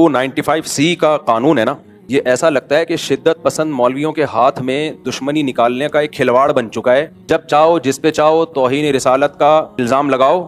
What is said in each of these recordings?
295C کا قانون ہے نا، یہ ایسا لگتا ہے کہ شدت پسند مولویوں کے ہاتھ میں دشمنی نکالنے کا ایک کھلواڑ بن چکا ہے. جب چاہو جس پہ چاہو توہین رسالت کا الزام لگاؤ.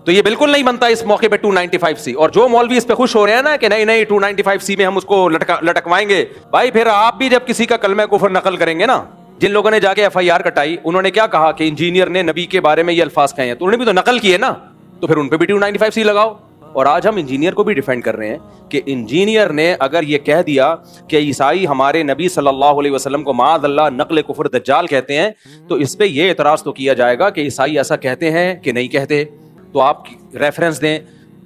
تو یہ بالکل نہیں بنتا اس موقع پہ 295C. اور جو مولوی اس پہ خوش ہو رہے ہیں نا کہ نہیں 295C میں ہم اس کو لٹکوائیں گے، بھائی پھر آپ بھی جب کسی کا کلمہ کفر نقل کریں گے نا، جن لوگوں نے جا کے FIR کٹائی انہوں نے کیا کہا کہ انجینئر نے نبی کے بارے میں یہ الفاظ کہے ہیں، تو انہوں نے بھی تو نقل کیے نا، تو پھر ان پہ بھی 295C لگاؤ. اور آج ہم انجینئر کو بھی ڈیفینڈ کر رہے ہیں کہ انجینئر نے اگر یہ کہہ دیا کہ عیسائی ہمارے نبی صلی اللہ علیہ وسلم کو معاذ اللہ نقل کفر دجال کہتے ہیں، تو اس پہ یہ اعتراض تو کیا جائے گا کہ عیسائی ایسا کہتے ہیں کہ نہیں کہتے، تو آپ ریفرنس دیں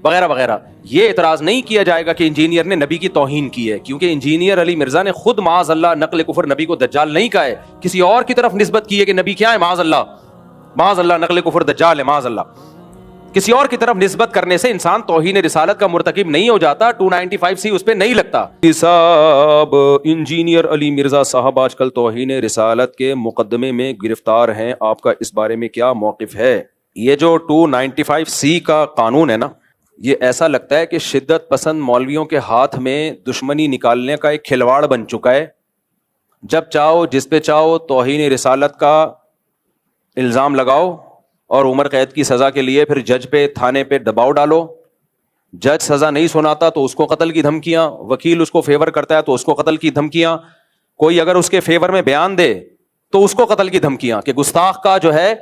وغیرہ وغیرہ. یہ اعتراض نہیں کیا جائے گا کہ انجینئر نے نبی کی توہین کی ہے، کیونکہ انجینئر علی مرزا نے خود معاذ اللہ نقل کفر نبی کو دجال نہیں کہا ہے، کسی اور کی طرف نسبت کی ہے کہ نبی کیا ہے، معاذ اللہ نقل کفر دجال ہے، معاذ اللہ. کسی اور کی طرف نسبت کرنے سے انسان توہین رسالت کا مرتکب نہیں ہو جاتا. 295C اس پہ نہیں لگتا. صاحب انجینئر علی مرزا صاحب آج کل توہین رسالت کے مقدمے میں گرفتار ہیں، آپ کا اس بارے میں کیا موقف ہے؟ یہ جو 295C کا قانون ہے نا، یہ ایسا لگتا ہے کہ شدت پسند مولویوں کے ہاتھ میں دشمنی نکالنے کا ایک کھلواڑ بن چکا ہے. جب چاہو جس پہ چاہو توہین رسالت کا الزام لگاؤ اور عمر قید کی سزا کے لیے پھر جج پہ تھانے پہ دباؤ ڈالو. جج سزا نہیں سناتا تو اس کو قتل کی دھمکیاں، وکیل اس کو فیور کرتا ہے تو اس کو قتل کی دھمکیاں، کوئی اگر اس کے فیور میں بیان دے تو اس کو قتل کی دھمکیاں کہ گستاخ کا جو ہے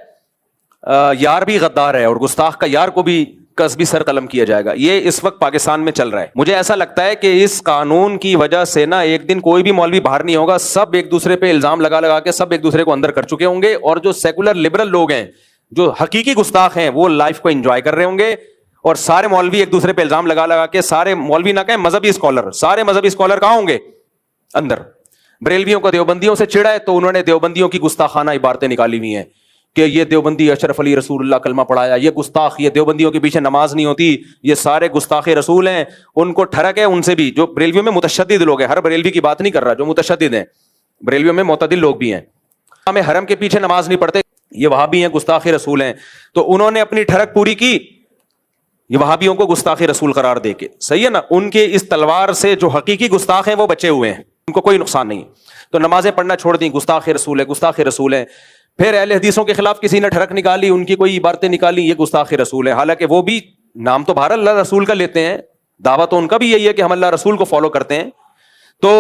یار بھی غدار ہے اور گستاخ کا یار کو بھی قصبی سر قلم کیا جائے گا. یہ اس وقت پاکستان میں چل رہا ہے. مجھے ایسا لگتا ہے کہ اس قانون کی وجہ سے نا ایک دن کوئی بھی مولوی باہر نہیں ہوگا، سب ایک دوسرے پہ الزام لگا کے سب ایک دوسرے کو اندر کر چکے ہوں گے، اور جو سیکولر لبرل لوگ ہیں جو حقیقی گستاخ ہیں وہ لائف کو انجوائے کر رہے ہوں گے، اور سارے مولوی ایک دوسرے پہ الزام لگا کے، سارے مولوی نہ کہیں مذہبی اسکالر، سارے مذہبی اسکالر کہاں ہوں گے؟ اندر. بریلویوں کو دیوبندیوں سے چڑھا ہے تو انہوں نے دیوبندیوں کی گستاخانہ عبارتیں نکالی ہوئی ہیں کہ یہ دیوبندی اشرف علی رسول اللہ کلمہ پڑھایا، یہ گستاخ، یہ دیوبندیوں کے پیچھے نماز نہیں ہوتی، یہ سارے گستاخ رسول ہیں. ان کو ٹھڑک ہے ان سے بھی، جو بریلویوں میں متشدد لوگ ہیں، ہر بریلوی کی بات نہیں کر رہا، جو متشدد ہیں بریلویوں میں معتدل لوگ بھی ہیں، ہمیں حرم کے پیچھے نماز نہیں پڑھتے، یہ وہابی ہیں، گستاخ رسول ہیں. تو انہوں نے اپنی ٹھڑک پوری کی یہ وہابیوں کو گستاخ رسول قرار دے کے. صحیح ہے نا؟ ان کے اس تلوار سے جو حقیقی گستاخ ہیں وہ بچے ہوئے ہیں، ان کو کوئی نقصان نہیں. تو نمازیں پڑھنا چھوڑ دیں، گستاخ رسول ہے، گستاخ رسول ہیں. پھر اہل حدیثوں کے خلاف کسی نے ٹھڑک نکالی، ان کی کوئی عبارتیں نکالی، یہ گستاخ رسول ہے. حالانکہ وہ بھی نام تو بہر اللہ رسول کا لیتے ہیں، دعویٰ تو ان کا بھی یہی ہے کہ ہم اللہ رسول کو فالو کرتے ہیں، تو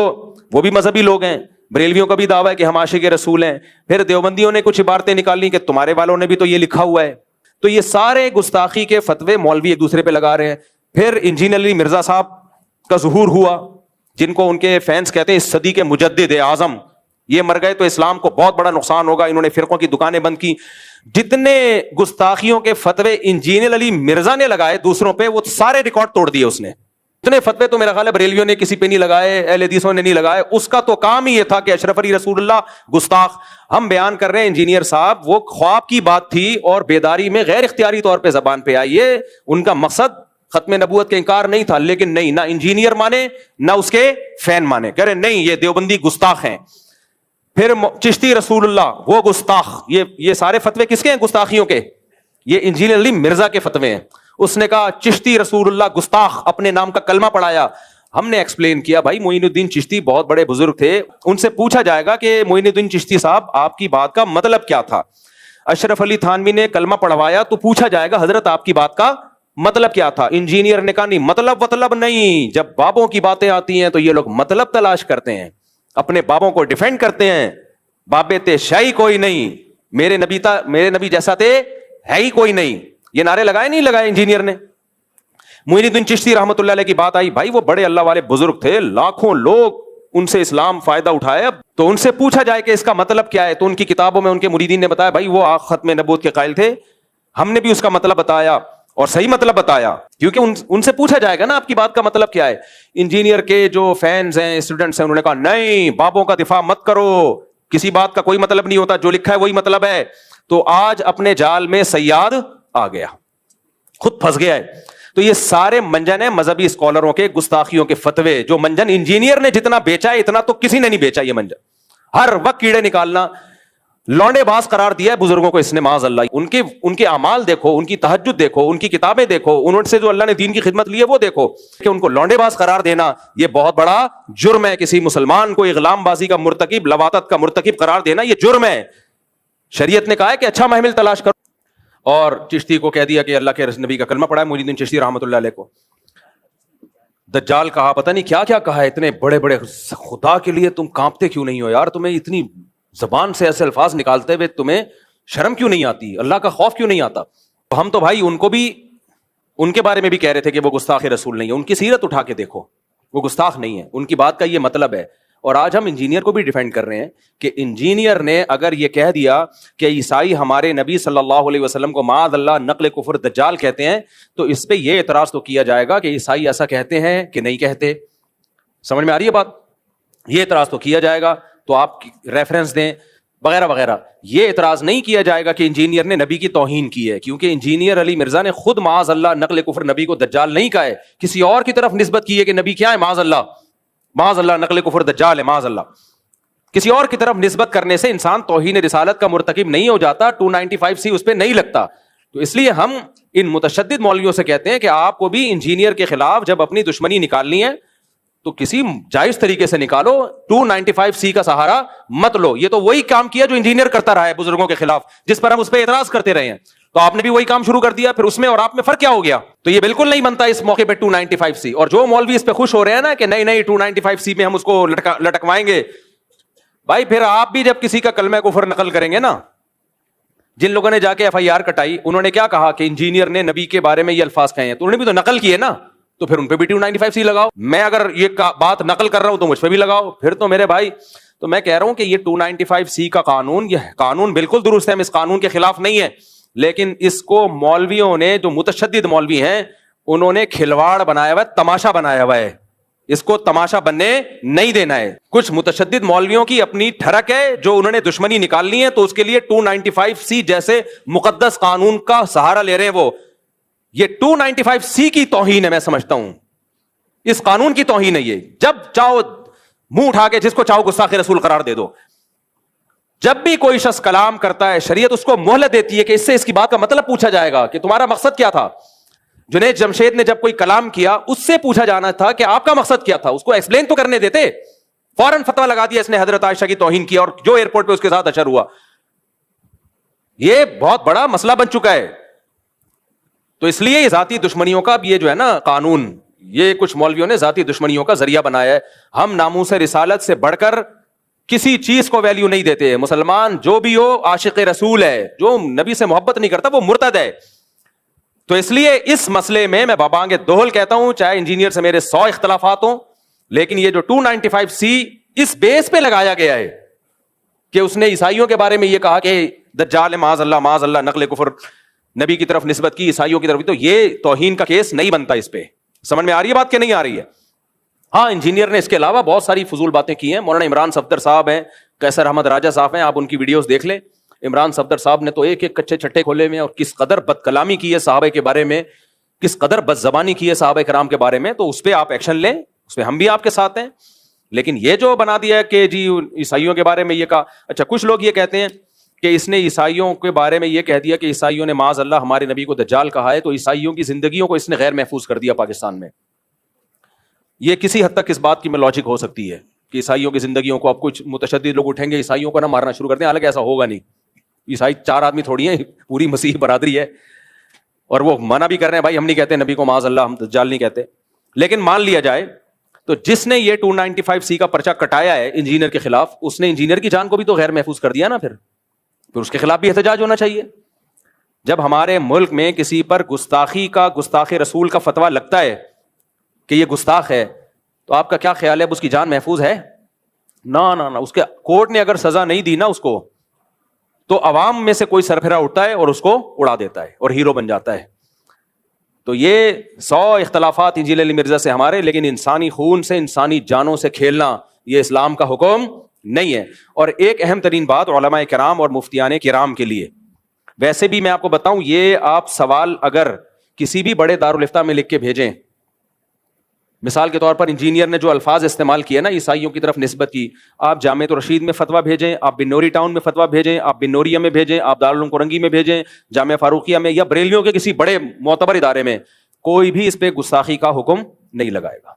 وہ بھی مذہبی لوگ ہیں. بریلویوں کا بھی دعویٰ ہے کہ ہم عاشق رسول ہیں. پھر دیوبندیوں نے کچھ عبارتیں نکالی کہ تمہارے والوں نے بھی تو یہ لکھا ہوا ہے. تو یہ سارے گستاخی کے فتوے مولوی ایک دوسرے پہ لگا رہے ہیں. پھر انجینئر علی مرزا صاحب کا ظہور ہوا، جن کو ان کے فینس کہتے ہیں اس صدی کے مجدد اعظم. یہ مر گئے تو اسلام کو بہت بڑا نقصان ہوگا، انہوں نے فرقوں کی دکانیں بند کی. جتنے گستاخیوں کے فتوے انجینئر علی مرزا نے لگائے دوسروں پہ، وہ سارے ریکارڈ توڑ دیے اس نے. اتنے فتوے تو میرا خیال ہے بریلویوں نے کسی پہ نہیں لگائے، اہل حدیثوں نے نہیں لگائے. اس کا تو کام ہی یہ تھا کہ اشرف علی رسول اللہ گستاخ. ہم بیان کر رہے ہیں انجینئر صاحب وہ خواب کی بات تھی اور بیداری میں غیر اختیاری طور پہ زبان پہ آئی. یہ ان کا مقصد ختم نبوت کا انکار نہیں تھا، لیکن نہیں، نہ انجینئر مانے نہ اس کے فین مانے، کہہ رہے نہیں یہ دیوبندی گستاخ ہیں. پھر چشتی رسول اللہ وہ گستاخ. یہ سارے فتوے کس کے ہیں؟ گستاخیوں کے. یہ انجینئر علی مرزا کے فتوے ہیں. اس نے کہا چشتی رسول اللہ گستاخ، اپنے نام کا کلمہ پڑھایا. ہم نے ایکسپلین کیا بھائی معین الدین چشتی بہت بڑے بزرگ تھے، ان سے پوچھا جائے گا کہ معین الدین چشتی صاحب آپ کی بات کا مطلب کیا تھا. اشرف علی تھانوی نے کلمہ پڑھوایا تو پوچھا جائے گا حضرت آپ کی بات کا مطلب کیا تھا. انجینئر نے کہا نہیں، مطلب نہیں. جب بابوں کی باتیں آتی ہیں تو یہ لوگ مطلب تلاش کرتے ہیں، اپنے بابوں کو ڈیفینڈ کرتے ہیں. بابے تے شاہی کوئی نہیں، میرے نبی جیسا تے ہے ہی کوئی نہیں. یہ نعرے نہیں لگائے انجینئر نے. معین الدین چشتی رحمۃ اللہ علیہ کی بات آئی، بھائی وہ بڑے اللہ والے بزرگ تھے، لاکھوں لوگ ان سے اسلام فائدہ اٹھایا. تو ان سے پوچھا جائے کہ اس کا مطلب کیا ہے، تو ان کی کتابوں میں ان کے مریدین نے بتایا بھائی وہ ختم نبوت کے قائل تھے. ہم نے بھی اس کا مطلب بتایا اور صحیح مطلب بتایا، کیونکہ ان سے پوچھا جائے گا نا آپ کی بات کا مطلب کیا ہے. انجینئر کے جو فینز ہیں، اسٹوڈنٹس ہیں، انہوں نے کہا نہیں بابوں کا دفاع مت کرو، کسی بات کا کوئی مطلب نہیں ہوتا، جو لکھا ہے وہی مطلب ہے. تو آج اپنے جال میں سیاد آ گیا، خود پھنس گیا ہے. تو یہ سارے منجن ہیں مذہبی اسکالروں کے گستاخیوں کے فتوے. جو منجن انجینئر نے جتنا بیچا ہے اتنا تو کسی نے نہیں بیچا. یہ منجن ہر وقت کیڑے نکالنا. لونڈے باز قرار دیا ہے بزرگوں کو اس نے معاذ اللہ. ان کے اعمال دیکھو, ان کی تہجد دیکھو, ان کی کتابیں دیکھو, ان سے جو اللہ نے دین کی خدمت لی ہے وہ دیکھو, کہ ان کو لونڈے باز قرار دینا یہ بہت بڑا جرم ہے. کسی مسلمان کو اغلام بازی کا مرتکب, لواطت کا مرتکب قرار دینا یہ جرم ہے. شریعت نے کہا ہے کہ اچھا محمل تلاش کرو. اور چشتی کو کہہ دیا کہ اللہ کے نبی کا کلمہ پڑھا ہے, محی الدین چشتی رحمۃ اللہ علیہ کو. دجال کہا, پتہ نہیں کیا کیا کہا ہے, اتنے بڑے بڑے, خدا کے لیے تم کانپتے کیوں نہیں ہو یار, تمہیں اتنی زبان سے ایسے الفاظ نکالتے ہوئے تمہیں شرم کیوں نہیں آتی, اللہ کا خوف کیوں نہیں آتا. ہم تو بھائی ان کو بھی ان کے بارے میں بھی کہہ رہے تھے کہ وہ گستاخ رسول نہیں ہے. ان کی سیرت اٹھا کے دیکھو, وہ گستاخ نہیں ہے, ان کی بات کا یہ مطلب ہے. اور آج ہم انجینئر کو بھی ڈیفینڈ کر رہے ہیں کہ انجینئر نے اگر یہ کہہ دیا کہ عیسائی ہمارے نبی صلی اللہ علیہ وسلم کو معاذ اللہ نقل کفر دجال کہتے ہیں, تو اس پہ یہ اعتراض تو کیا جائے گا کہ عیسائی ایسا کہتے ہیں کہ نہیں کہتے. سمجھ میں آ رہی ہے بات؟ یہ اعتراض تو کیا جائے گا, تو آپ ریفرنس دیں وغیرہ وغیرہ. یہ اعتراض نہیں کیا جائے گا کہ انجینئر نے نبی کی توہین کی ہے, کیونکہ انجینئر علی مرزا نے خود معاذ اللہ نقل کفر نبی کو دجال نہیں کہا ہے, کسی اور کی طرف نسبت کی ہے کہ نبی کیا ہے, معاذ اللہ نقل کفر دجال ہے, معاذ اللہ. کسی اور کی طرف نسبت کرنے سے انسان توہین رسالت کا مرتکب نہیں ہو جاتا, 295C اس پہ نہیں لگتا. تو اس لیے ہم ان متشدد مولویوں سے کہتے ہیں کہ آپ کو بھی انجینئر کے خلاف جب اپنی دشمنی نکالنی ہے تو کسی جائز طریقے سے نکالو, 295C کا سہارا مت لو. یہ تو وہی کام کیا جو انجینئر کرتا رہا ہے بزرگوں کے خلاف, جس پر ہم اس پہ اعتراض کرتے رہے ہیں. تو آپ نے بھی وہی کام شروع کر دیا, پھر اس میں اور آپ میں فرق کیا ہو گیا؟ تو یہ بالکل نہیں بنتا اس موقع پہ 295C. اور جو مولوی اس پہ خوش ہو رہے ہیں نا کہ نہیں 295C میں ہم اس کو لٹکوائیں گے, بھائی پھر آپ بھی جب کسی کا کلمہ کفر نقل کریں گے نا, جن لوگوں نے جا کے FIR کٹائی, انہوں نے کیا کہا کہ انجینئر نے نبی کے بارے میں یہ الفاظ کہے ہیں, تو انہوں نے بھی تو نقل کیے نا, تو پھر ان پہ بھی 295C لگاؤ. میں اگر یہ بات نقل کر رہا ہوں تو مجھ پہ بھی لگاؤ. پھر تو میرے بھائی, تو میں کہہ رہا ہوں کہ یہ 295C کا قانون, یہ قانون بالکل درست ہے, ہم اس قانون کے خلاف نہیں ہے, لیکن اس کو مولویوں نے, جو متشدد مولوی ہیں, انہوں نے کھلواڑ بنایا ہوا ہے, تماشا بنایا ہوا ہے. اس کو تماشا بننے نہیں دینا ہے. کچھ متشدد مولویوں کی اپنی ٹھڑک ہے, جو انہوں نے دشمنی نکالنی ہے, تو اس کے لیے 295C جیسے مقدس قانون کا سہارا لے رہے ہیں. وہ یہ 295C کی توہین ہے, میں سمجھتا ہوں اس قانون کی توہین ہے یہ. جب چاہو منہ اٹھا کے جس کو چاہو گستاخ رسول قرار دے دو. جب بھی کوئی شخص کلام کرتا ہے, شریعت اس کو مہلت دیتی ہے کہ اس سے اس کی بات کا مطلب پوچھا جائے گا کہ تمہارا مقصد کیا تھا. جنید جمشید نے جب کوئی کلام کیا, اس سے پوچھا جانا تھا کہ آپ کا مقصد کیا تھا, اس کو ایکسپلین تو کرنے دیتے. فوراً فتویٰ لگا دیا اس نے حضرت عائشہ کی توہین کی, اور جو ایئرپورٹ پہ اس کے ساتھ اشر ہوا, یہ بہت بڑا مسئلہ بن چکا ہے. تو اس لیے ذاتی دشمنیوں کا یہ جو ہے نا قانون, یہ کچھ مولویوں نے ذاتی دشمنیوں کا ذریعہ بنایا ہے. ہم ناموس رسالت سے بڑھ کر کسی چیز کو ویلیو نہیں دیتے. مسلمان جو بھی ہو عاشق رسول ہے, جو نبی سے محبت نہیں کرتا وہ مرتد ہے. تو اس لیے اس مسئلے میں بابانگ دوہل کہتا ہوں, چاہے انجینئر سے میرے 100 اختلافات ہوں, لیکن یہ جو 295C اس بیس پہ لگایا گیا ہے کہ اس نے عیسائیوں کے بارے میں یہ کہا کہ دجال معاذ اللہ نقل کفر نبی کی طرف نسبت کی, عیسائیوں کی طرف, تو یہ توہین کا کیس نہیں بنتا اس پہ. سمجھ میں آ رہی ہے بات کہ نہیں آ رہی ہے؟ ہاں, انجینئر نے اس کے علاوہ بہت ساری فضول باتیں کی ہیں. مولانا عمران صفدر صاحب ہیں, قیصر احمد راجہ صاحب ہیں, آپ ان کی ویڈیوز دیکھ لیں. عمران صفدر صاحب نے تو ایک کچے چھٹے کھولے میں, اور کس قدر بد کلامی کی ہے صحابہ کے بارے میں, کس قدر بد زبانی کی ہے صحابہ کرام کے بارے میں. تو اس پہ آپ ایکشن لیں, اس پہ ہم بھی آپ کے ساتھ ہیں. لیکن یہ جو بنا دیا ہے کہ جی عیسائیوں کے بارے میں یہ کہا, اچھا کچھ لوگ یہ کہتے ہیں کہ اس نے عیسائیوں کے بارے میں یہ کہہ دیا کہ عیسائیوں نے معاذ اللہ ہمارے نبی کو دجال کہا ہے, تو عیسائیوں کی زندگیوں کو اس نے غیر محفوظ کر دیا پاکستان میں. یہ کسی حد تک اس بات کی میں لاجک ہو سکتی ہے کہ عیسائیوں کی زندگیوں کو اب کچھ متشدد لوگ اٹھیں گے, عیسائیوں کو نہ مارنا شروع کر دیں. حالانکہ ایسا ہوگا نہیں, عیسائی 4 آدمی تھوڑی ہیں, پوری مسیح برادری ہے, اور وہ منع بھی کر رہے ہیں بھائی ہم نہیں کہتے نبی کو معاذ اللہ, ہم دجال نہیں کہتے. لیکن مان لیا جائے تو جس نے یہ 295C کا پرچہ کٹایا ہے انجینئر کے خلاف, اس نے انجینئر کی جان کو بھی تو غیر محفوظ کر دیا نا. پھر اس کے خلاف بھی احتجاج ہونا چاہیے. جب ہمارے ملک میں کسی پر گستاخ رسول کا فتویٰ لگتا ہے کہ یہ گستاخ ہے, تو آپ کا کیا خیال ہے اس کی جان محفوظ ہے؟ نہ, اس کے کورٹ نے اگر سزا نہیں دی نا اس کو, تو عوام میں سے کوئی سرفرا اٹھتا ہے اور اس کو اڑا دیتا ہے اور ہیرو بن جاتا ہے. تو یہ 100 اختلافات انجینئر علی مرزا سے ہمارے, لیکن انسانی خون سے, انسانی جانوں سے کھیلنا یہ اسلام کا حکم نہیں ہے. اور ایک اہم ترین بات علماء کرام اور مفتیان کرام کے لیے, ویسے بھی میں آپ کو بتاؤں, یہ آپ سوال اگر کسی بھی بڑے دارالفتہ میں لکھ کے بھیجیں مثال کے طور پر انجینئر نے جو الفاظ استعمال کیے نا عیسائیوں کی طرف نسبت کی، آپ جامعۃ الرشید میں فتویٰ بھیجیں، آپ بنوری ٹاؤن میں فتویٰ بھیجیں، آپ بنوریہ میں بھیجیں، آپ دارالعلوم کورنگی میں بھیجیں، جامعہ فاروقیہ میں، یا بریلویوں کے کسی بڑے معتبر ادارے میں، کوئی بھی اس پہ گستاخی کا حکم نہیں لگائے گا.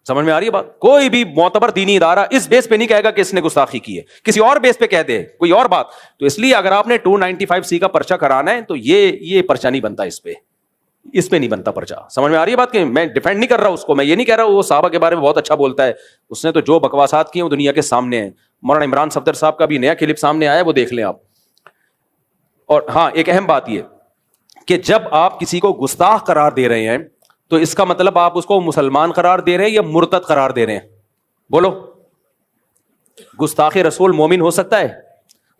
سمجھ میں آ رہی ہے بات؟ کوئی بھی معتبر دینی ادارہ اس بیس پہ نہیں کہے گا کہ اس نے گستاخی کی ہے، کسی اور بیس پہ کہہ دے کوئی اور بات. تو اس لیے اگر آپ نے 295C کا پرچہ کرانا ہے تو یہ پرچہ نہیں بنتا، اس پہ نہیں بنتا پرچہ. سمجھ میں آ رہی ہے بات؟ کہ میں ڈیفینڈ نہیں کر رہا اس کو، میں یہ نہیں کہہ رہا وہ صحابہ کے بارے میں بہت اچھا بولتا ہے، اس نے تو جو بکواسات کی ہیں وہ دنیا کے سامنے ہیں. مولانا عمران صفدر صاحب کا بھی نیا کلپ سامنے آیا ہے، وہ دیکھ لیں آپ. اور ہاں ایک اہم بات یہ کہ جب آپ کسی کو گستاخ قرار دے رہے ہیں تو اس کا مطلب آپ اس کو مسلمان قرار دے رہے ہیں یا مرتد قرار دے رہے ہیں؟ بولو. گستاخ رسول مومن ہو سکتا ہے،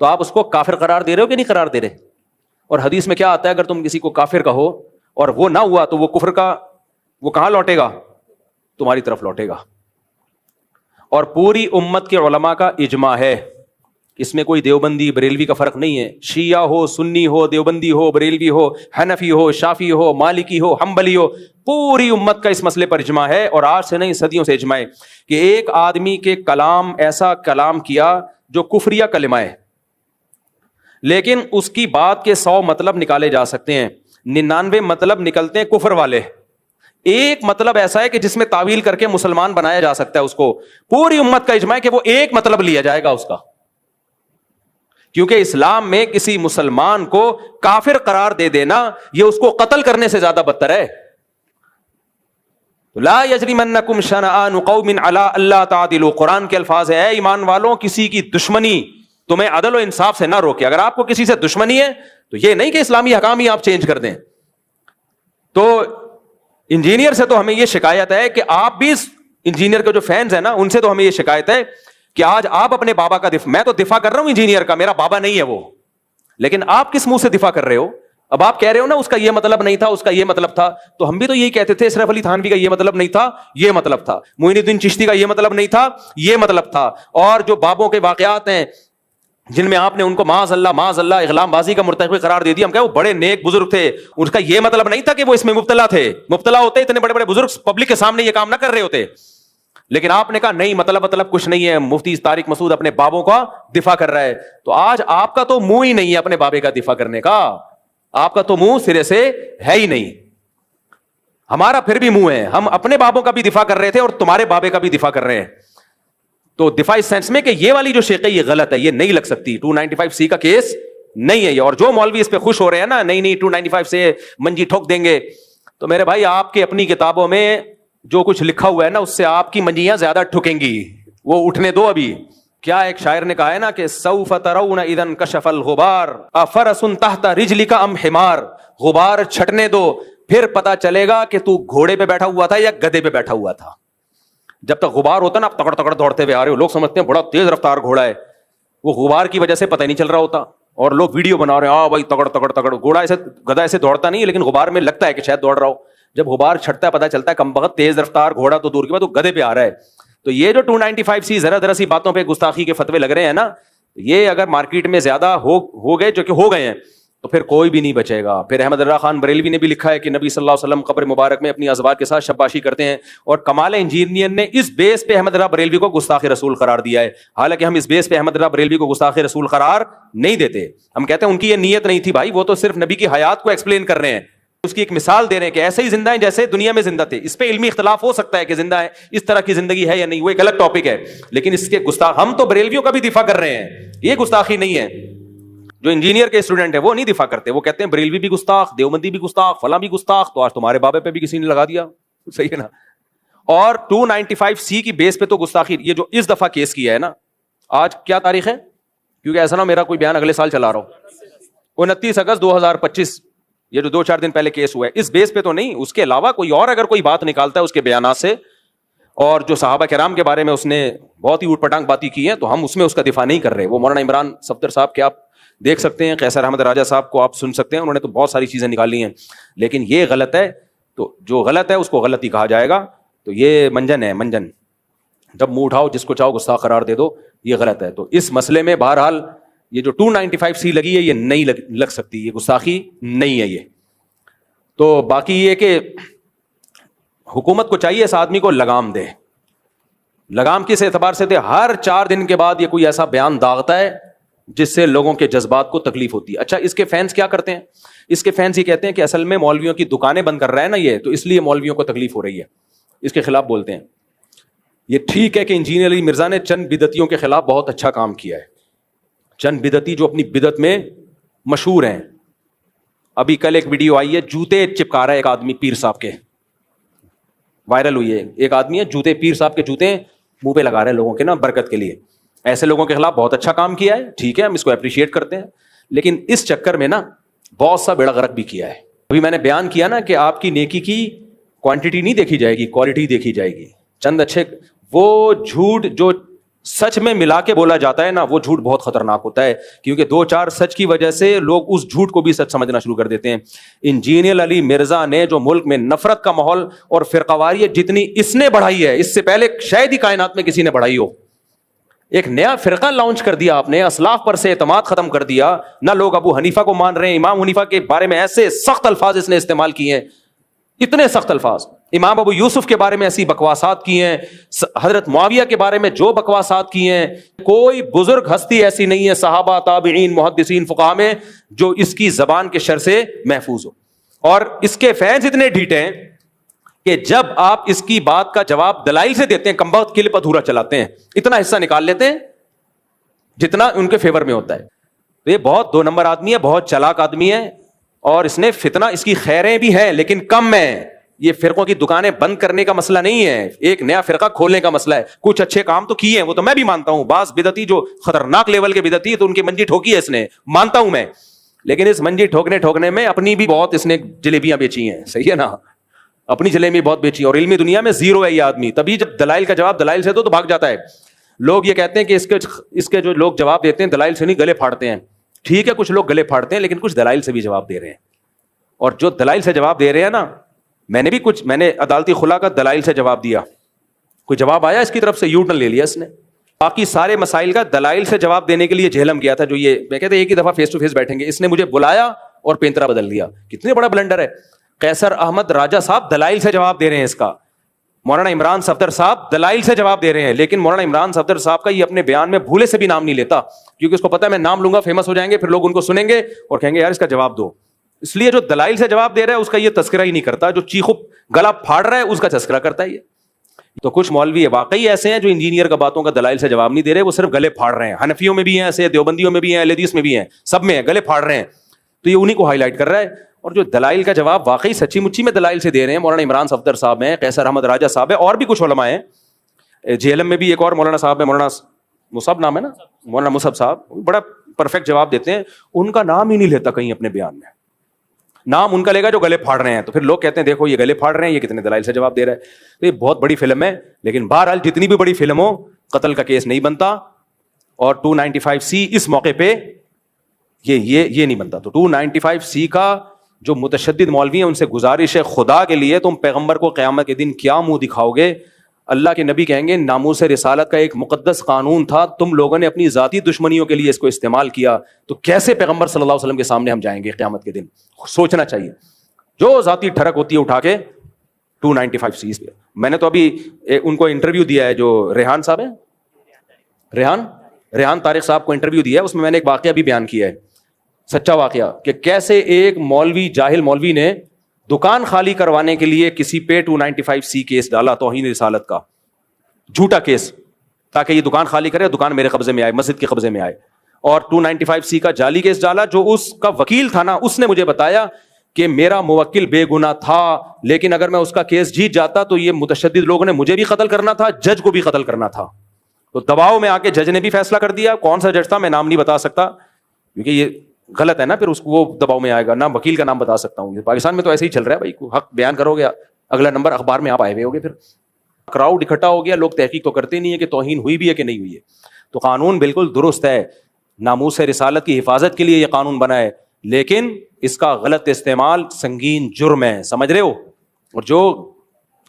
تو آپ اس کو کافر قرار دے رہے ہو کہ نہیں قرار دے رہے؟ اور حدیث میں کیا آتا ہے، اگر تم کسی کو کافر کہو اور وہ نہ ہوا تو وہ کفر کا وہ کہاں لوٹے گا؟ تمہاری طرف لوٹے گا. اور پوری امت کے علماء کا اجماع ہے، اس میں کوئی دیوبندی بریلوی کا فرق نہیں ہے. شیعہ ہو، سنی ہو، دیوبندی ہو، بریلوی ہو، حنفی ہو، شافعی ہو، مالکی ہو، حنبلی ہو، پوری امت کا اس مسئلے پر اجماع ہے. اور آج سے نہیں صدیوں سے اجماع ہے کہ ایک آدمی کے کلام ایسا کلام کیا جو کفریہ کلمہ ہے، لیکن اس کی بات کے 100 مطلب نکالے جا سکتے ہیں، 99 مطلب نکلتے ہیں کفر والے. ایک مطلب ایسا ہے کہ جس میں تعویل کر کے مسلمان بنایا جا سکتا ہے اس کو. پوری امت کا اجماع ہے کہ وہ ایک مطلب لیا جائے گا اس کا، کیونکہ اسلام میں کسی مسلمان کو کافر قرار دے دینا یہ اس کو قتل کرنے سے زیادہ بدتر ہے. لا یجرمنکم شنآن قوم علی الا تعدلوا، قرآن کے الفاظ ہے، اے ایمان والوں کسی کی دشمنی تمہیں عدل و انصاف سے نہ روکے. اگر آپ کو کسی سے دشمنی ہے تو یہ نہیں کہ اسلامی حکام ہی آپ چینج کر دیں. تو انجینئر سے تو ہمیں یہ شکایت ہے کہ آپ بھی انجینئر کے جو فینز ہیں نا ان سے تو ہمیں یہ شکایت ہے کہ آج آپ اپنے بابا کا میں تو دفاع کر رہا ہوں انجینئر کا، میرا بابا نہیں ہے وہ، لیکن آپ کس منہ سے دفاع کر رہے ہو؟ اب آپ کہہ رہے ہو نا اس کا یہ مطلب نہیں تھا، اس کا یہ مطلب تھا، تو ہم بھی تو یہی کہتے تھے اشرف علی تھانوی کا یہ مطلب نہیں تھا، یہ مطلب تھا، معین الدین چشتی کا یہ مطلب نہیں تھا، یہ مطلب تھا. اور جو بابوں کے واقعات ہیں جن میں آپ نے ان کو معاذ اللہ اغلام بازی کا مرتکب قرار دے دیا، ہم کہے وہ بڑے نیک بزرگ تھے، ان کا یہ مطلب نہیں تھا کہ وہ اس میں مبتلا تھے. مبتلا ہوتے اتنے بڑے بڑے بزرگ پبلک کے سامنے یہ کام نہ کر رہے ہوتے. لیکن آپ نے کہا نہیں مطلب کچھ نہیں ہے، مفتی طارق مسعود اپنے بابوں کا دفاع کر رہا ہے. تو آج آپ کا تو منہ ہی نہیں ہے اپنے بابے کا دفاع کرنے کا، آپ کا تو منہ سرے سے ہے ہی نہیں. ہمارا پھر بھی منہ ہے، ہم اپنے بابوں کا بھی دفاع کر رہے تھے اور تمہارے بابے کا بھی دفاع کر رہے ہیں. تو دفاع اس سینس میں کہ یہ والی جو شیخ ہے یہ غلط ہے، یہ نہیں لگ سکتی، 295C کا کیس نہیں ہے یہ. اور جو مولوی اس پہ خوش ہو رہے ہیں نا نہیں 295 سے منجی ٹھوک دیں گے، تو میرے بھائی آپ کے اپنی کتابوں میں جو کچھ لکھا ہوا ہے نا اس سے آپ کی منجیاں زیادہ ٹھکیں گی، وہ اٹھنے دو. ابھی کیا ایک شاعر نے کہا ہے نا کہ سوف ترون اذا انکشف الغبار افرس تحت رجلک ام حمار، غبار چھٹنے دو پھر پتا چلے گا کہ تو گھوڑے پہ بیٹھا ہوا تھا یا گدھے پہ بیٹھا ہوا تھا. جب تک غبار ہوتا نا آپ تکڑ تکڑ دوڑتے ہوئے آ رہے ہو، لوگ سمجھتے ہیں بڑا تیز رفتار گھوڑا ہے، وہ غبار کی وجہ سے پتہ نہیں چل رہا ہوتا. اور لوگ ویڈیو بنا رہے ہیں بھائی تکڑ تکڑ تکڑ، گھوڑا ایسے گدھا ایسے دوڑتا نہیں لیکن غبار میں لگتا ہے کہ شاید دوڑ رہا ہو. جب غبار چھٹتا ہے پتہ چلتا ہے کم بخت تیز رفتار گھوڑا تو دور کی بات وہ گدھے پہ آ رہا ہے. تو یہ جو 295C ذرا سی باتوں پہ گستاخی کے فتوے لگ رہے ہیں نا، یہ اگر مارکیٹ میں زیادہ ہو گئے جو کہ ہو گئے ہیں تو پھر کوئی بھی نہیں بچے گا. پھر احمد اللہ خان بریلوی نے بھی لکھا ہے کہ نبی صلی اللہ علیہ وسلم قبر مبارک میں اپنی ازواج کے ساتھ شباشی کرتے ہیں، اور کمال انجینئر نے اس بیس پہ احمد اللہ بریلوی کو گستاخ رسول قرار دیا ہے. حالانکہ ہم اس بیس پہ احمد اللہ بریلوی کو گستاخ رسول قرار نہیں دیتے. ہم کہتے ہیں ان کی یہ نیت نہیں تھی بھائی، وہ تو صرف نبی کی حیات کو ایکسپلین کر رہے ہیں، اس کی ایک مثال دے رہے ہیں کہ ایسے ہی زندہ ہیں جیسے دنیا میں زندہ تھے. اس پہ علمی اختلاف ہو سکتا ہے کہ زندہ ہے اس طرح کی زندگی ہے یا نہیں، وہ ایک الگ ٹاپک ہے، لیکن اس کے گستاخ ہم تو بریلویوں کا بھی دفاع کر رہے ہیں، یہ گستاخی نہیں ہے. جو انجینئر کے اسٹوڈنٹ ہیں وہ نہیں دفاع کرتے، وہ کہتے ہیں بریلوی بھی گستاخ، دیوبندی بھی گستاخ، فلاں بھی گستاخ. تو آج تمہارے بابے پہ بھی کسی نے لگا دیا، صحیح ہے نا. اور 295C کی بیس پہ تو گستاخی، یہ جو اس دفعہ کیس کیا ہے نا، آج کیا تاریخ ہے؟ کیونکہ ایسا نہ میرا کوئی بیان اگلے سال چلا رہا ہو. 29 اگست 2025 یہ جو 2-4 دن پہلے کیس ہوا ہے، اس بیس پہ تو نہیں، اس کے علاوہ کوئی اور اگر کوئی بات نکالتا ہے اس کے بیانات سے، اور جو صحابہ کرام کے بارے میں اس نے بہت ہی اوٹ پٹانگ باتیں کی ہیں، تو ہم اس میں اس کا دفاع نہیں کر رہے. وہ مولانا عمران صفدر صاحب کے آپ دیکھ سکتے ہیں، قیصر احمد راجہ صاحب کو آپ سن سکتے ہیں، انہوں نے تو بہت ساری چیزیں نکالی ہیں، لیکن یہ غلط ہے. تو جو غلط ہے اس کو غلط ہی کہا جائے گا. تو یہ منجن ہے، منجن جب منہ اٹھاؤ جس کو چاہو گستاخ قرار دے دو، یہ غلط ہے. تو اس مسئلے میں بہرحال یہ جو 295C لگی ہے یہ نہیں لگ سکتی، یہ گستاخی نہیں ہے یہ. تو باقی یہ کہ حکومت کو چاہیے اس آدمی کو لگام دے. لگام کس اعتبار سے دے؟ ہر 4 دن کے بعد یہ کوئی ایسا بیان داغتا ہے جس سے لوگوں کے جذبات کو تکلیف ہوتی ہے. اچھا اس کے فینس کیا کرتے ہیں؟ اس کے فینس یہ کہتے ہیں کہ اصل میں مولویوں کی دکانیں بند کر رہا ہے نا یہ، تو اس لیے مولویوں کو تکلیف ہو رہی ہے، اس کے خلاف بولتے ہیں. یہ ٹھیک ہے کہ انجینئر علی مرزا نے چند بدعتیوں کے خلاف بہت اچھا کام کیا ہے، چند بدعتی جو اپنی بدعت میں مشہور ہیں. ابھی کل ایک ویڈیو آئی ہے، جوتے چپکا رہا ہے ایک آدمی پیر صاحب کے، وائرل ہوئی ہے. ایک آدمی ہے جوتے، پیر صاحب کے جوتے منہ پہ لگا رہے ہیں لوگوں کے نا برکت کے لیے. ایسے لوگوں کے خلاف بہت اچھا کام کیا ہے، ٹھیک ہے، ہم اس کو اپریشیٹ کرتے ہیں، لیکن اس چکر میں نا بہت سا بیڑا غرق بھی کیا ہے. ابھی میں نے بیان کیا نا کہ آپ کی نیکی کی کوانٹٹی نہیں دیکھی جائے گی، کوالٹی دیکھی جائے گی. چند اچھے، وہ جھوٹ جو سچ میں ملا کے بولا جاتا ہے نا، وہ جھوٹ بہت خطرناک ہوتا ہے، کیونکہ 2-4 سچ کی وجہ سے لوگ اس جھوٹ کو بھی سچ سمجھنا شروع کر دیتے ہیں. انجینئر علی مرزا نے جو ملک میں نفرت کا ماحول اور فرقواریت جتنی اس نے بڑھائی ہے، اس سے پہلے شاید ہی کائنات میں کسی نے بڑھائی ہو. ایک نیا فرقہ لانچ کر دیا آپ نے، اسلاف پر سے اعتماد ختم کر دیا. نہ لوگ ابو حنیفہ کو مان رہے ہیں، امام حنیفہ کے بارے میں ایسے سخت الفاظ اس نے استعمال کیے ہیں، اتنے سخت الفاظ. امام ابو یوسف کے بارے میں ایسی بکواسات کی ہیں، حضرت معاویہ کے بارے میں جو بکواسات کی ہیں. کوئی بزرگ ہستی ایسی نہیں ہے صحابہ، تابعین، محدثین، فقہاء میں جو اس کی زبان کے شر سے محفوظ ہو. اور اس کے فینس اتنے ڈھیٹے ہیں کہ جب آپ اس کی بات کا جواب دلائل سے دیتے ہیں، کمبخت کلپ ادھورا چلاتے ہیں، اتنا حصہ نکال لیتے ہیں جتنا ان کے فیور میں ہوتا ہے. تو یہ بہت 2 نمبر آدمی ہے، بہت چلاک آدمی ہے، اور اس نے فتنہ، اس کی خیریں بھی ہیں لیکن کم ہیں. یہ فرقوں کی دکانیں بند کرنے کا مسئلہ نہیں ہے، ایک نیا فرقہ کھولنے کا مسئلہ ہے. کچھ اچھے کام تو کیے ہیں، وہ تو میں بھی مانتا ہوں. بعض بدعتی جو خطرناک لیول کے بدعتی تو ان کی منجی ٹھوکی ہے اس نے، مانتا ہوں میں، لیکن اس منجی ٹھوکنے میں اپنی بھی بہت اس نے جلیبیاں بیچی ہیں. صحیح ہے نا، اپنی جلیبی بہت بیچی. اور علمی دنیا میں زیرو ہے یہ آدمی. تبھی جب دلائل کا جواب دلائل سے دو تو بھاگ جاتا ہے. لوگ یہ کہتے ہیں کہ اس کے جو لوگ جواب دیتے ہیں دلائل سے نہیں، گلے پھاڑتے ہیں. ٹھیک ہے، کچھ لوگ گلے پھاڑتے ہیں لیکن کچھ دلائل سے بھی جواب دے رہے ہیں. اور جو دلائل سے جواب دے رہے ہیں نا، میں نے عدالتی خلا کا دلائل سے جواب دیا، کوئی جواب آیا اس کی طرف سے؟ یو ٹرن لے لیا اس نے. باقی سارے مسائل کا دلائل سے جواب دینے کے لیے جہلم کیا تھا. جو یہ میں کہتے ہیں ایک ہی دفعہ فیس ٹو فیس بیٹھیں گے، اس نے مجھے بلایا اور پینترا بدل دیا. کتنے بڑا بلنڈر ہے. قیصر احمد راجہ صاحب دلائل سے جواب دے رہے ہیں اس کا. مولانا عمران صفدر صاحب دلائل سے جواب دے رہے ہیں، لیکن مولانا عمران صفدر صاحب کا یہ اپنے بیان میں بھولے سے بھی نام نہیں لیتا، کیونکہ اس کو پتا ہے میں نام لوں گا فیمس ہو جائیں گے، پھر لوگ ان کو سنیں گے اور کہیں گے یار اس کا جواب دو. اس لیے جو دلائل سے جواب دے رہا ہے اس کا یہ تذکرہ ہی نہیں کرتا، جو چیخو گلا پھاڑ رہا ہے اس کا تذکرہ کرتا ہے یہ. تو کچھ مولوی واقعی ایسے ہیں جو انجینئر کا باتوں کا دلائل سے جواب نہیں دے رہے، وہ صرف گلے پھاڑ رہے ہیں. حنفیوں میں بھی ہیں ایسے، دیوبندیوں میں بھی ہیں، اہل حدیث میں بھی ہیں، سب میں ہیں، گلے پھاڑ رہے ہیں. تو یہ انہیں کو ہائی لائٹ کر رہا ہے. اور جو دلائل کا جواب واقعی سچی مچی میں دلائل سے دے رہے ہیں، مولانا عمران صفدر صاحب ہیں، قیصر احمد راجہ صاحب ہیں، اور بھی کچھ علماء ہیں. جہلم میں بھی ایک اور مولانا صاحب ہیں، مولانا مصعب نام ہے نا، مولانا مصعب صاحب بڑا پرفیکٹ جواب دیتے ہیں. ان کا نام ہی نہیں لیتا کہیں اپنے بیان میں، نام ان کا لے گا جو گلے پھاڑ رہے ہیں. تو پھر لوگ کہتے ہیں دیکھو یہ گلے پھاڑ رہے ہیں، یہ کتنے دلائل سے جواب دے رہا ہے. تو یہ بہت بڑی فلم ہے، لیکن بہرحال جتنی بھی بڑی فلم ہو قتل کا کیس نہیں بنتا. اور 295C اس موقع پہ یہ نہیں بنتا. تو 295C کا جو متشدد مولوی ہیں ان سے گزارش ہے خدا کے لیے، تم پیغمبر کو قیامت کے دن کیا منہ دکھاؤ گے؟ اللہ کے نبی کہیں گے ناموس رسالت کا ایک مقدس قانون تھا، تم لوگوں نے اپنی ذاتی دشمنیوں کے لیے اس کو استعمال کیا، تو کیسے پیغمبر صلی اللہ علیہ وسلم کے سامنے ہم جائیں گے قیامت کے دن؟ سوچنا چاہیے. جو ذاتی ٹھڑک ہوتی ہے اٹھا کے 295C پہ. میں نے تو ابھی ان کو انٹرویو دیا ہے، جو ریحان صاحب ہیں، ریحان طارق صاحب کو انٹرویو دیا ہے، اس میں نے ایک واقعہ بھی بیان کیا ہے، سچا واقعہ، کہ کیسے ایک مولوی، جاہل مولوی نے دکان خالی کروانے کے لیے کسی پہ 295C کیس ڈالا، توہین رسالت کا جھوٹا کیس، تاکہ یہ دکان خالی کرے، دکان میرے قبضے میں آئے، مسجد کے قبضے میں آئے. اور 295C کا جعلی کیس ڈالا. جو اس کا وکیل تھا نا، اس نے مجھے بتایا کہ میرا موکل بے گناہ تھا، لیکن اگر میں اس کا کیس جیت جاتا تو یہ متشدد لوگوں نے مجھے بھی قتل کرنا تھا، جج کو بھی قتل کرنا تھا. تو دباؤ میں آ کے جج نے بھی فیصلہ کر دیا. کون سا جج تھا میں نام نہیں بتا سکتا کیونکہ یہ غلط ہے نا، پھر اس کو وہ دباؤ میں آئے گا. نہ وکیل کا نام بتا سکتا ہوں. پاکستان میں تو ایسے ہی چل رہا ہے بھائی، حق بیان کرو گے اگلا نمبر اخبار میں آپ آئے ہوئے ہوگے. پھر کراؤڈ اکٹھا ہو گیا، لوگ تحقیق تو کرتے نہیں ہے کہ توہین ہوئی بھی ہے کہ نہیں ہوئی ہے. تو قانون بالکل درست ہے، ناموس رسالت کی حفاظت کے لیے یہ قانون بنا ہے، لیکن اس کا غلط استعمال سنگین جرم ہے، سمجھ رہے ہو؟ اور جو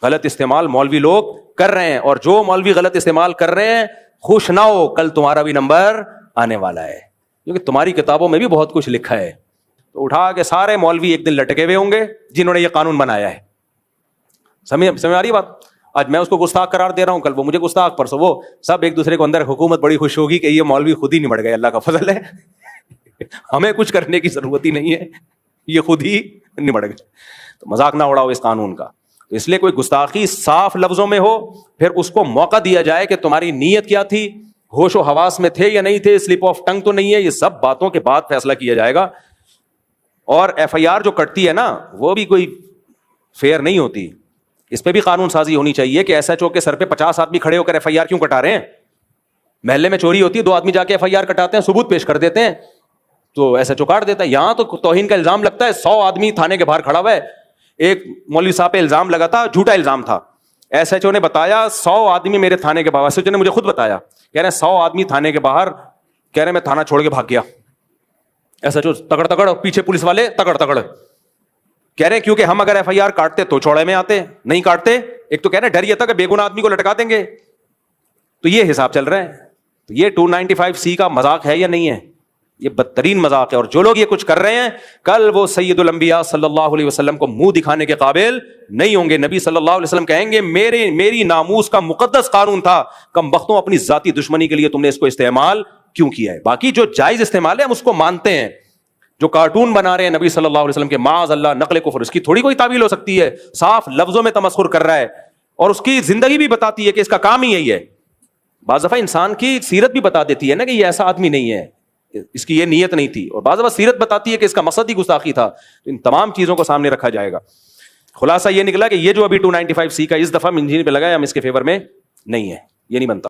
غلط استعمال مولوی لوگ کر رہے ہیں، اور جو مولوی غلط استعمال کر رہے ہیں، خوش نہ ہو، کل تمہارا بھی نمبر آنے والا ہے، کیونکہ تمہاری کتابوں میں بھی بہت کچھ لکھا ہے. تو اٹھا کے سارے مولوی ایک دن لٹکے ہوئے ہوں گے جنہوں نے یہ قانون بنایا ہے. سمجھ آ رہی ہے بات؟ آج میں اس کو گستاخ قرار دے رہا ہوں, کل وہ مجھے گستاخ, پرسوں وہ, سب ایک دوسرے کو اندر حکومت بڑی خوش ہوگی کہ یہ مولوی خود ہی نمٹ گئے, اللہ کا فضل ہے, ہمیں کچھ کرنے کی ضرورت ہی نہیں ہے, یہ خود ہی نمٹ گئے. تو مذاق نہ اڑاؤ اس قانون کا. تو اس لیے کوئی گستاخی صاف لفظوں میں ہو, پھر اس کو موقع دیا جائے کہ تمہاری نیت کیا تھی, ہوش و حواس میں تھے یا نہیں تھے, سلپ آف ٹنگ تو نہیں ہے, یہ سب باتوں کے بعد فیصلہ کیا جائے گا. اور ایف آئی آر جو کٹتی ہے نا, وہ بھی کوئی فیئر نہیں ہوتی, اس پہ بھی قانون سازی ہونی چاہیے کہ ایس ایچ او کے سر پہ 50 آدمی کھڑے ہو کر ایف آئی آر کیوں کٹا رہے ہیں. محلے میں چوری ہوتی ہے, 2 آدمی جا کے ایف آئی آر کٹاتے ہیں, ثبوت پیش کر دیتے ہیں تو ایس ایچ او کاٹ دیتا ہے. یہاں تو توہین کا الزام لگتا ہے, 100 آدمی تھانے کے باہر کھڑا ہوا ہے, ایک مولوی صاحب پہ الزام لگا تھا, جھوٹا الزام تھا, ایس ایچ او نے بتایا 100 آدمی میرے تھانے کے باہر, ایس ایچ او نے مجھے خود بتایا, کہہ رہے ہیں 100 آدمی تھانے کے باہر, کہہ رہے میں تھانہ چھوڑ کے بھاگ گیا. ایس ایچ او تگڑ تگڑ, پیچھے پولیس والے تگڑ تگڑ, کہہ رہے ہیں کیونکہ ہم اگر ایف آئی آر کاٹتے تو چوڑے میں آتے, نہیں کاٹتے. ایک تو کہہ رہے ہیں ڈر یہ تھا کہ بے گناہ آدمی کو لٹکا دیں گے, تو یہ حساب چل رہا ہے. تو یہ 295C کا مذاق ہے یا نہیں ہے؟ یہ بدترین مذاق ہے. اور جو لوگ یہ کچھ کر رہے ہیں, کل وہ سید الانبیاء صلی اللہ علیہ وسلم کو منہ دکھانے کے قابل نہیں ہوں گے. نبی صلی اللہ علیہ وسلم کہیں گے میری ناموس کا مقدس قانون تھا, کم بختوں اپنی ذاتی دشمنی کے لیے تم نے اس کو استعمال کیوں کیا ہے. باقی جو جائز استعمال ہے ہم اس کو مانتے ہیں. جو کارٹون بنا رہے ہیں نبی صلی اللہ علیہ وسلم کے, معاذ اللہ, نقل کفر, اس کی تھوڑی کوئی تعویل ہو سکتی ہے. صاف لفظوں میں تمسخر کر رہا ہے, اور اس کی زندگی بھی بتاتی ہے کہ اس کا کام ہی یہی ہے. بعض دفعہ انسان کی سیرت بھی بتا دیتی ہے نا کہ یہ ایسا آدمی نہیں ہے, اس کی یہ نیت نہیں تھی, اور بعض دفعہ سیرت بتاتی ہے کہ اس کا مقصد ہی گستاخی تھا. تو ان تمام چیزوں کو سامنے رکھا جائے گا. خلاصہ یہ نکلا کہ یہ جو ابھی 295C کا اس دفعہ منجین پہ لگا ہے, ہم اس کے فیور میں نہیں ہے, یہ نہیں بنتا.